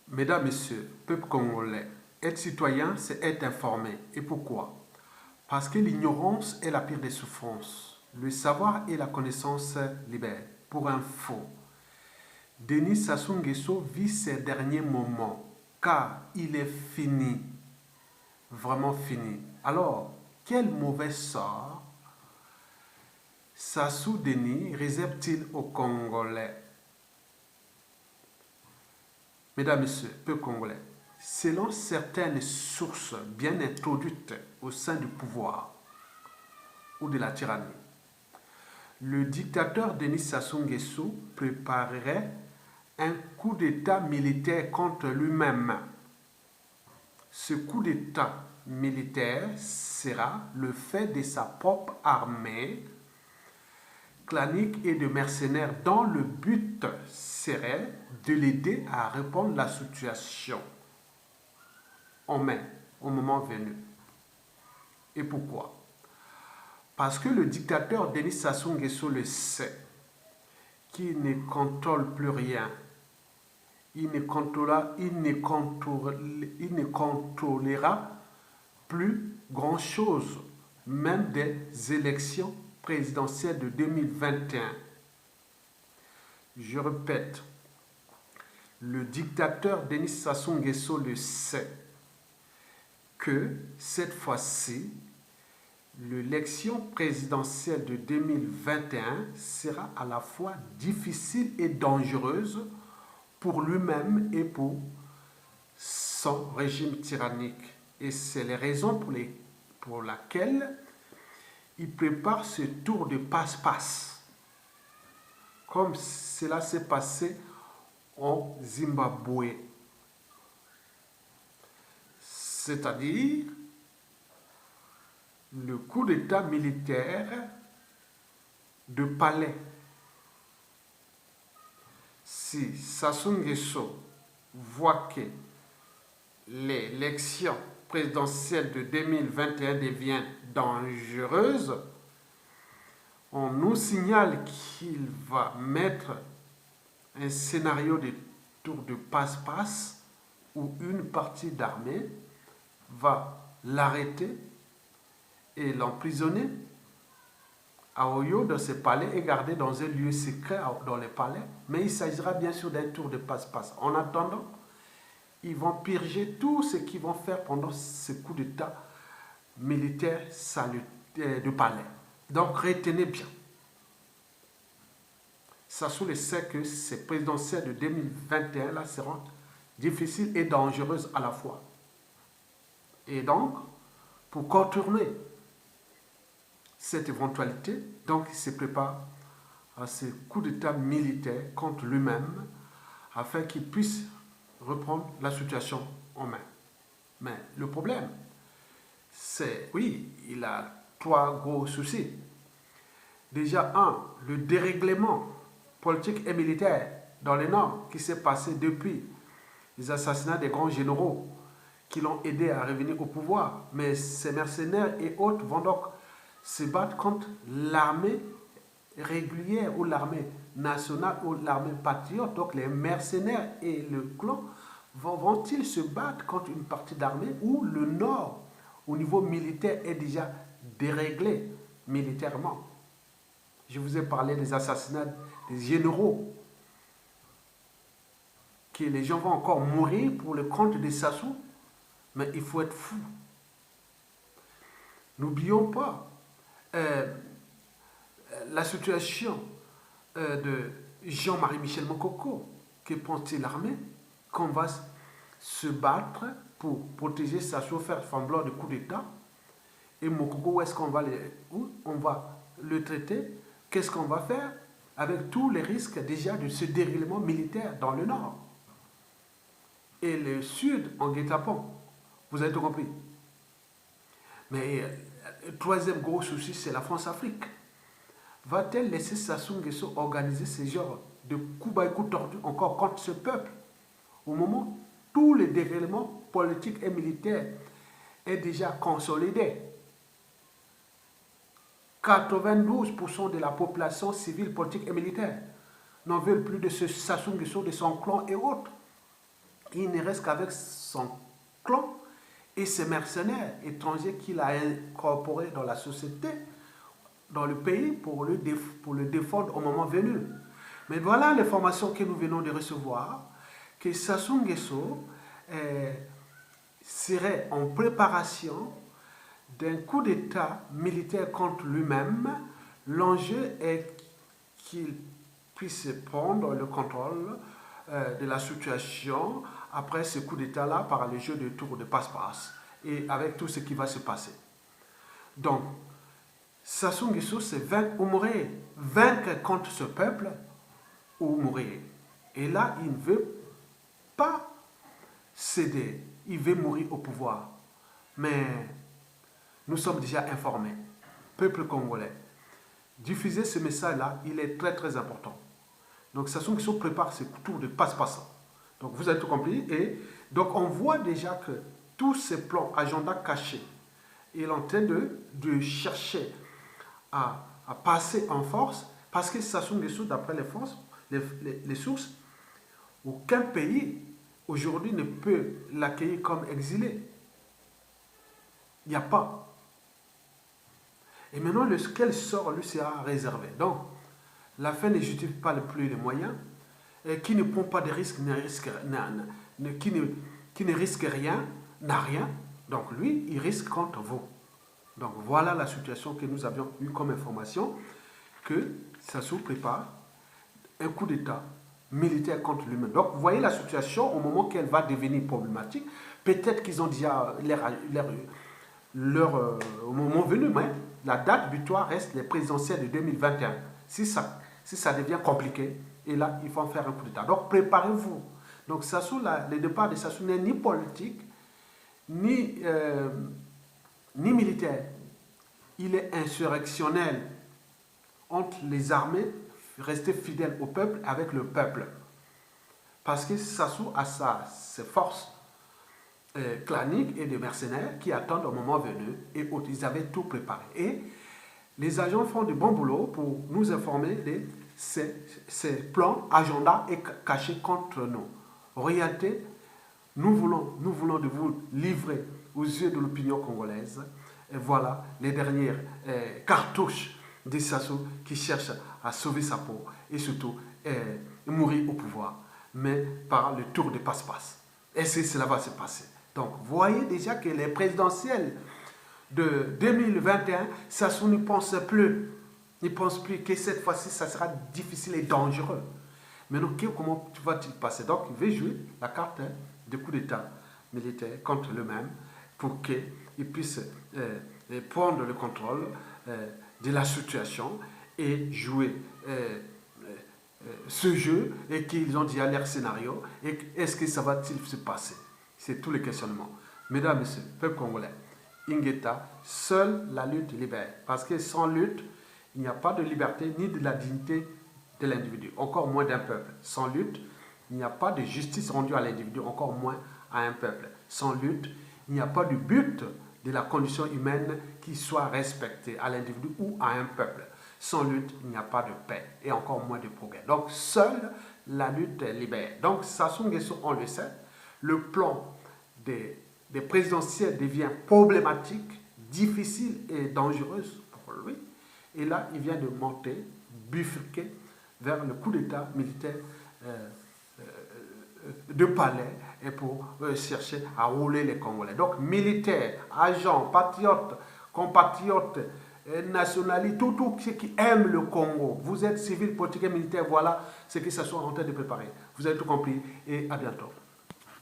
Mesdames, Messieurs, peuple congolais, être citoyen, c'est être informé. Et pourquoi? Parce que l'ignorance est la pire des souffrances. Le savoir et la connaissance libèrent. Pour info, Denis Sassou Nguesso vit ses derniers moments, car il est fini, vraiment fini. Alors, quel mauvais sort Sassou Denis réserve-t-il aux Congolais? Mesdames, Messieurs, peuple congolais, selon certaines sources bien introduites au sein du pouvoir ou de la tyrannie, le dictateur Denis Sassou Nguesso préparerait un coup d'État militaire contre lui-même. Ce coup d'État militaire sera le fait de sa propre armée clanique et de mercenaires dont le but serait de l'aider à répondre à la situation en main au moment venu. Et pourquoi? Parce que le dictateur Denis Sassou Nguesso le sait, qu'il ne contrôle plus rien. Il ne contrôlera plus grand-chose, même des élections présidentielles de 2021. Je répète, le dictateur Denis Sassou Nguesso le sait, que cette fois-ci, l'élection présidentielle de 2021 sera à la fois difficile et dangereuse pour lui-même et pour son régime tyrannique. Et c'est les raisons pour lesquelles il prépare ce tour de passe-passe, comme cela s'est passé en Zimbabwe. C'est-à-dire le coup d'État militaire de palais. Si Sassou Nguesso voit que l'élection présidentielle de 2021 devient dangereuse, on nous signale qu'il va mettre un scénario de tour de passe-passe où une partie d'armée va l'arrêter et l'emprisonner à Oyo dans ses palais et garder dans un lieu secret dans les palais. Mais il s'agira bien sûr d'un tour de passe-passe. En attendant, ils vont purger tout ce qu'ils vont faire pendant ce coup d'État militaire de palais. Donc retenez bien. Sassou le sait que ces présidentielles de 2021 là seront difficiles et dangereuses à la fois. Et donc, pour contourner cette éventualité, donc il se prépare à ce coup d'État militaire contre lui-même afin qu'il puisse reprendre la situation en main. Mais le problème, c'est, oui, il a trois gros soucis. Déjà, le dérèglement politique et militaire dans le Nord qui s'est passé depuis les assassinats des grands généraux qui l'ont aidé à revenir au pouvoir. Mais ces mercenaires et autres vont donc se battre contre l'armée régulière ou l'armée nationale ou l'armée patriote. Donc les mercenaires et le clan vont-ils se battre contre une partie d'armée où le Nord, au niveau militaire, est déjà déréglé militairement? Je vous ai parlé des assassinats des généraux, que les gens vont encore mourir pour le compte des Sassou, mais il faut être fou. N'oublions pas la situation de Jean-Marie Michel Mokoko, que pense-t-il l'armée, qu'on va se battre pour protéger Sassou, faire semblant de coup d'État, et Mokoko, où est-ce qu'on va le traiter? Qu'est-ce qu'on va faire avec tous les risques déjà de ce déroulement militaire dans le Nord et le Sud en guet-apens? Vous avez tout compris. Mais le troisième gros souci, c'est la France-Afrique. Va-t-elle laisser Sassou Nguesso organiser ce genre de coups bas et coups tordus encore contre ce peuple au moment où tous les déroulements politiques et militaires est déjà consolidé? 92% de la population civile, politique et militaire n'en veulent plus de ce Sassou Nguesso, de son clan et autres. il ne reste qu'avec son clan et ses mercenaires étrangers qu'il a incorporés dans la société, dans le pays, pour le défendre au moment venu. Mais voilà l'information que nous venons de recevoir, que Sassou Nguesso serait en préparation d'un coup d'État militaire contre lui-même. L'enjeu est qu'il puisse prendre le contrôle de la situation après ce coup d'État-là par le jeu de tour de passe-passe et avec tout ce qui va se passer. Donc, Sassou Nguesso, c'est vaincre ou mourir. Vaincre contre ce peuple ou mourir. Et là, il ne veut pas céder. Il veut mourir au pouvoir. Mais nous sommes déjà informés. Peuple congolais. Diffuser ce message-là, il est très très important. Donc Sassou Nguesso prépare ce tour de passe-passe. Donc vous avez tout compris. Et donc on voit déjà que tous ces plans, agenda cachés, il est en train de chercher à passer en force, parce que Sassou Nguesso, d'après les sources, aucun pays aujourd'hui ne peut l'accueillir comme exilé. Il n'y a pas. Et maintenant, quel sort lui sera réservé? Donc, la fin ne justifie pas plus les moyens. Et qui ne prend pas de risques qui ne risque rien, n'a rien. Donc, lui, il risque contre vous. Donc, voilà la situation que nous avions eue comme information, que Sassou prépare un coup d'État militaire contre lui-même. Donc, vous voyez la situation au moment qu'elle va devenir problématique. Peut-être qu'ils ont déjà au moment venu, mais la date butoir reste les présidentielles de 2021. Si ça devient compliqué, et là, il faut en faire un coup d'État. Donc, préparez-vous. Donc, Sassou, le départ de Sassou n'est ni politique, ni militaire. Il est insurrectionnel entre les armées, rester fidèle au peuple avec le peuple. Parce que Sassou a ses forces claniques et de mercenaires qui attendent au moment venu, et ils avaient tout préparé. Et les agents font du bon boulot pour nous informer de ces plans, agendas et cachés contre nous. En réalité, nous voulons de vous livrer aux yeux de l'opinion congolaise. Et voilà les dernières cartouches de Sassou qui cherche à sauver sa peau et surtout mourir au pouvoir, mais par le tour de passe-passe. Et cela va se passer. Donc, vous voyez déjà que les présidentielles de 2021, Sassou ne pense plus. Il ne pense plus que cette fois-ci, ça sera difficile et dangereux. Maintenant, comment va-t-il passer? Donc, il veut jouer la carte de coup d'État militaire contre lui-même pour qu'il puisse prendre le contrôle de la situation et jouer ce jeu, et qu'ils ont déjà leur scénario. Et est-ce que ça va-t-il se passer? C'est tous les questionnements. Mesdames, Messieurs, peuple congolais, Ingeta, seule la lutte libère. Parce que sans lutte, il n'y a pas de liberté ni de la dignité de l'individu, encore moins d'un peuple. Sans lutte, il n'y a pas de justice rendue à l'individu, encore moins à un peuple. Sans lutte, il n'y a pas de but de la condition humaine qui soit respectée à l'individu ou à un peuple. Sans lutte, il n'y a pas de paix et encore moins de progrès. Donc, seule la lutte libère. Donc, Sassou Nguesso, on le sait, le plan des présidentielles devient problématique, difficile et dangereuse pour lui. Et là, il vient de monter, bifurquer vers le coup d'État militaire de palais et pour chercher à rouler les Congolais. Donc, militaires, agents, patriotes, compatriotes, nationalistes, tout ceux qui aiment le Congo. Vous êtes civil, politique et militaire, voilà ce que ça soit en train de préparer. Vous avez tout compris et à bientôt.